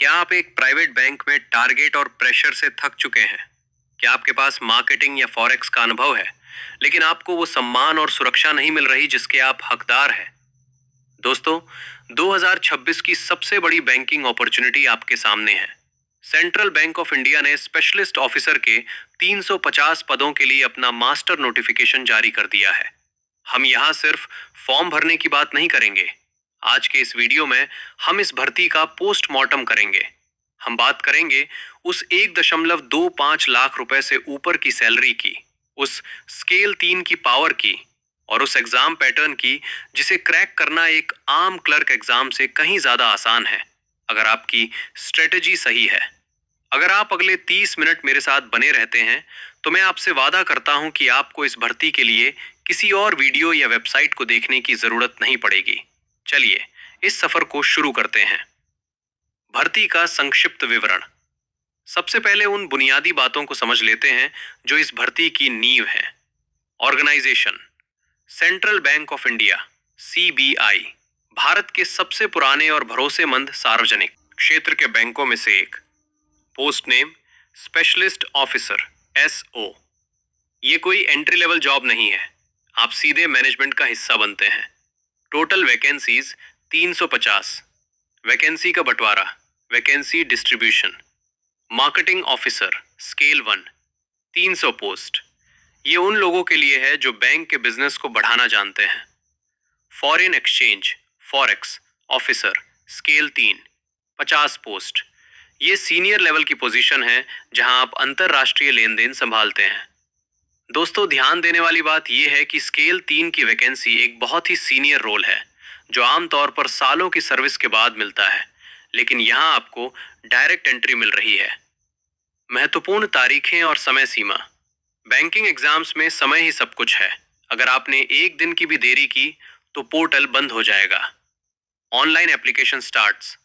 क्या आप एक प्राइवेट बैंक में टारगेट और प्रेशर से थक चुके हैं? क्या आपके पास मार्केटिंग या फॉरेक्स का अनुभव है, लेकिन आपको वो सम्मान और सुरक्षा नहीं मिल रही जिसके आप हकदार हैं? दोस्तों, 2026 की सबसे बड़ी बैंकिंग अपॉर्चुनिटी आपके सामने है। सेंट्रल बैंक ऑफ इंडिया ने स्पेशलिस्ट ऑफिसर के 350 पदों के लिए अपना मास्टर नोटिफिकेशन जारी कर दिया है। हम यहाँ सिर्फ फॉर्म भरने की बात नहीं करेंगे। आज के इस वीडियो में हम इस भर्ती का पोस्टमार्टम करेंगे। हम बात करेंगे उस 1.25 लाख रुपए से ऊपर की सैलरी की, उस स्केल 3 की पावर की और उस एग्जाम पैटर्न की जिसे क्रैक करना एक आम क्लर्क एग्जाम से कहीं ज्यादा आसान है, अगर आपकी स्ट्रेटेजी सही है। अगर आप अगले 30 मिनट मेरे साथ बने रहते हैं तो मैं आपसे वादा करता हूं कि आपको इस भर्ती के लिए किसी और वीडियो या वेबसाइट को देखने की जरूरत नहीं पड़ेगी। चलिए इस सफर को शुरू करते हैं। भर्ती का संक्षिप्त विवरण। सबसे पहले उन बुनियादी बातों को समझ लेते हैं जो इस भर्ती की नींव है। Organization: Central Bank of India CBI, भारत के सबसे पुराने और भरोसेमंद सार्वजनिक क्षेत्र के बैंकों में से एक। Post name: specialist officer SO. ये कोई एंट्री लेवल जॉब नहीं है, आप सीधे मैनेजमेंट का हिस्सा बनते हैं। Total vacancies 350। वैकेंसी का बंटवारा: vacancy distribution. Marketing officer scale 1 300 post. ये उन लोगों के लिए है जो बैंक के बिजनेस को बढ़ाना जानते हैं। Foreign exchange forex officer scale 3 50 post. ये सीनियर लेवल की पोजीशन है जहां आप अंतरराष्ट्रीय लेन देन संभालते हैं। दोस्तों, ध्यान देने वाली बात यह है कि स्केल 3 की वैकेंसी एक बहुत ही सीनियर रोल है जो आमतौर पर सालों की सर्विस के बाद मिलता है, लेकिन यहां आपको डायरेक्ट एंट्री मिल रही है। महत्वपूर्ण तारीखें और समय सीमा: बैंकिंग एग्जाम्स में समय ही सब कुछ है। अगर आपने एक दिन की भी देरी की तो पोर्टल बंद हो जाएगा। Online application starts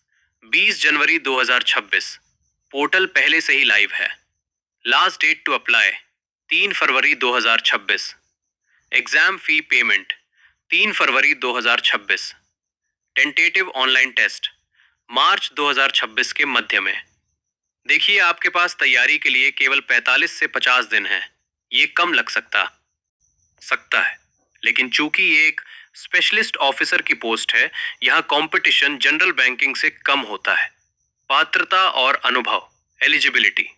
20 January 2026। Portal पहले से ही लाइव है। Last date to apply 3 February 2026। Exam fee payment 3 February 2026। Tentative online test March 2026 के मध्य में। देखिए, आपके पास तैयारी के लिए केवल 45 से 50 दिन हैं। ये कम लग सकता है, लेकिन चूंकि ये एक स्पेशलिस्ट ऑफिसर की पोस्ट है, यहाँ कंपटीशन जनरल बैंकिंग से कम होता है। पात्रता और अनुभव एलिजिबिलिटी: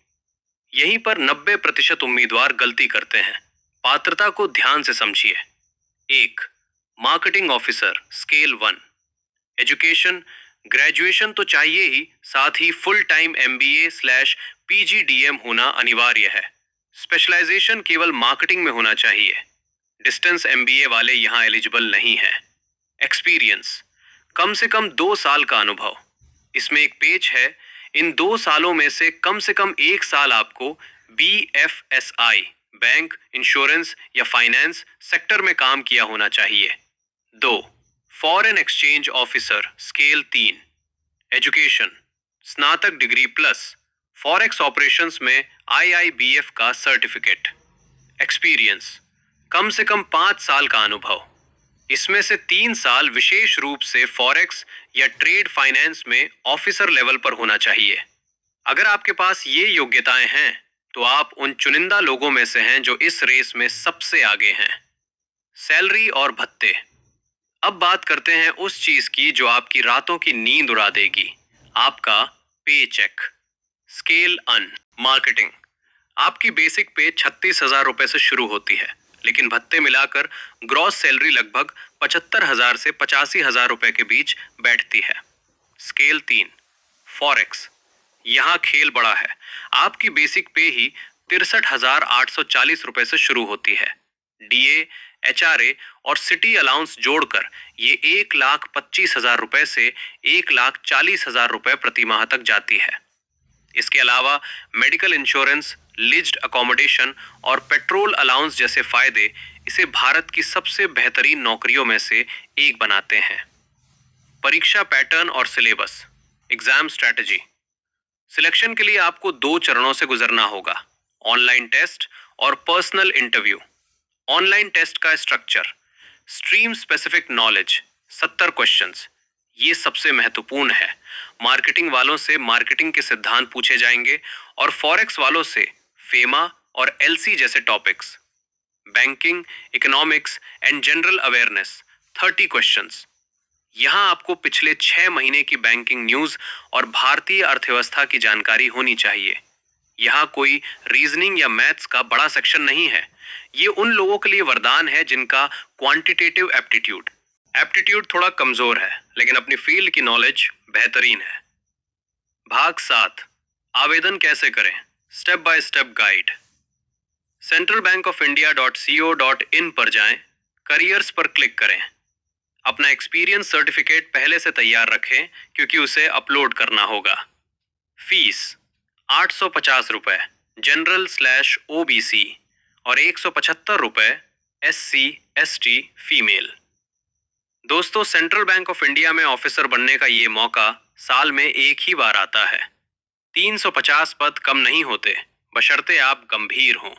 यहीं पर 90% उम्मीदवार गलती करते हैं। पात्रता को ध्यान से समझिए। 1. Marketing officer scale 1। Education: graduation तो चाहिए ही, साथ ही फुल टाइम MBA/PGDM होना अनिवार्य है। स्पेशलाइजेशन केवल मार्केटिंग में होना चाहिए। डिस्टेंस MBA वाले यहाँ एलिजिबल नहीं है। एक्सपीरियंस: कम से कम 2 साल का अनुभव। इसमें एक पेज है। इन 2 सालों में से कम 1 साल आपको BFSI बैंक, इंश्योरेंस या फाइनेंस सेक्टर में काम किया होना चाहिए। 2. Foreign exchange officer scale 3। Education: स्नातक डिग्री प्लस फॉरेक्स ऑपरेशंस में IIBF का सर्टिफिकेट। एक्सपीरियंस: कम से कम 5 साल का अनुभव। इसमें से 3 साल विशेष रूप से फॉरेक्स या ट्रेड फाइनेंस में ऑफिसर लेवल पर होना चाहिए। अगर आपके पास ये योग्यताएं हैं तो आप उन चुनिंदा लोगों में से हैं जो इस रेस में सबसे आगे हैं। सैलरी और भत्ते: अब बात करते हैं उस चीज की जो आपकी रातों की नींद उड़ा देगी, आपका पे चेक। स्केल अन मार्केटिंग: आपकी बेसिक पे 36,000 रुपए से शुरू होती है, लेकिन भत्ते मिलाकर ग्रॉस सैलरी लगभग 75,000 से 85,000 रुपए के बीच बैठती है। स्केल 3 फॉरेक्स: यहाँ खेल बड़ा है। आपकी बेसिक पे ही 63,840 रुपए से शुरू होती है। DA, HRA और सिटी अलाउंस जोड़कर ये 1,25,000 रुपए से 1,40,000 रुपए प्रति माह तक जाती है। इसके अलावा मेडिकल इंश्योरेंस, लिज्ड अकोमोडेशन और पेट्रोल अलाउंस जैसे फायदे इसे भारत की सबसे बेहतरीन नौकरियों में से एक बनाते हैं। परीक्षा पैटर्न और सिलेबस। एग्जाम स्ट्रैटेजी: सिलेक्शन के लिए आपको 2 चरणों से गुजरना होगा, ऑनलाइन टेस्ट और पर्सनल इंटरव्यू। ऑनलाइन टेस्ट का structure: stream specific knowledge 70 questions, ये सबसे महत्वपूर्ण है। मार्केटिंग वालों से मार्केटिंग के सिद्धांत पूछे जाएंगे और फॉरेक्स वालों से फेमा और एलसी जैसे topics. Banking, economics and general awareness 30 questions. यहाँ आपको पिछले 6 महीने की बैंकिंग न्यूज और भारतीय अर्थव्यवस्था की जानकारी होनी चाहिए। यहाँ कोई रीजनिंग या मैथ्स का बड़ा सेक्शन नहीं है। ये उन लोगों के लिए वरदान है जिनका क्वांटिटेटिव एप्टीट्यूड एप्टीट्यूड थोड़ा कमजोर है, लेकिन अपनी फील्ड की नॉलेज बेहतरीन है। भाग 7, आवेदन कैसे करें, step by step guide. centralbankofIndia.co.in पर जाएं, करियर्स पर क्लिक करें। अपना एक्सपीरियंस सर्टिफिकेट पहले से तैयार रखें क्योंकि उसे अपलोड करना होगा। फीस 850 रुपए जनरल/ओबीसी और 175 रुपए SC/ST फीमेल। दोस्तों, सेंट्रल बैंक ऑफ इंडिया में ऑफिसर बनने का ये मौका साल में एक ही बार आता है। 350 पद कम नहीं होते, बशर्ते आप गंभीर हों।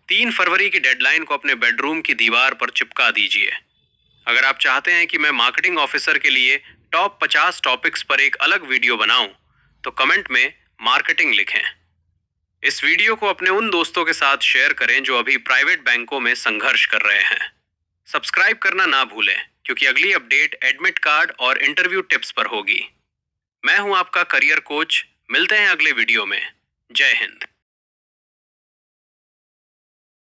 3 फरवरी की डेडलाइन को अपने बेडरूम की दीवार पर चिपका दीजिए। अगर आप चाहते हैं कि मैं मार्केटिंग ऑफिसर के लिए टॉप 50 टॉपिक्स पर एक अलग वीडियो बनाऊं, तो कमेंट में मार्केटिंग लिखें। इस वीडियो को अपने उन दोस्तों के साथ शेयर करें जो अभी प्राइवेट बैंकों में संघर्ष कर रहे हैं। सब्सक्राइब करना ना भूलें, क्योंकि अगली अपडेट एडमिट कार्ड और इंटरव्यू टिप्स पर होगी। मैं हूं आपका करियर कोच। मिलते हैं अगले वीडियो में। जय हिंद।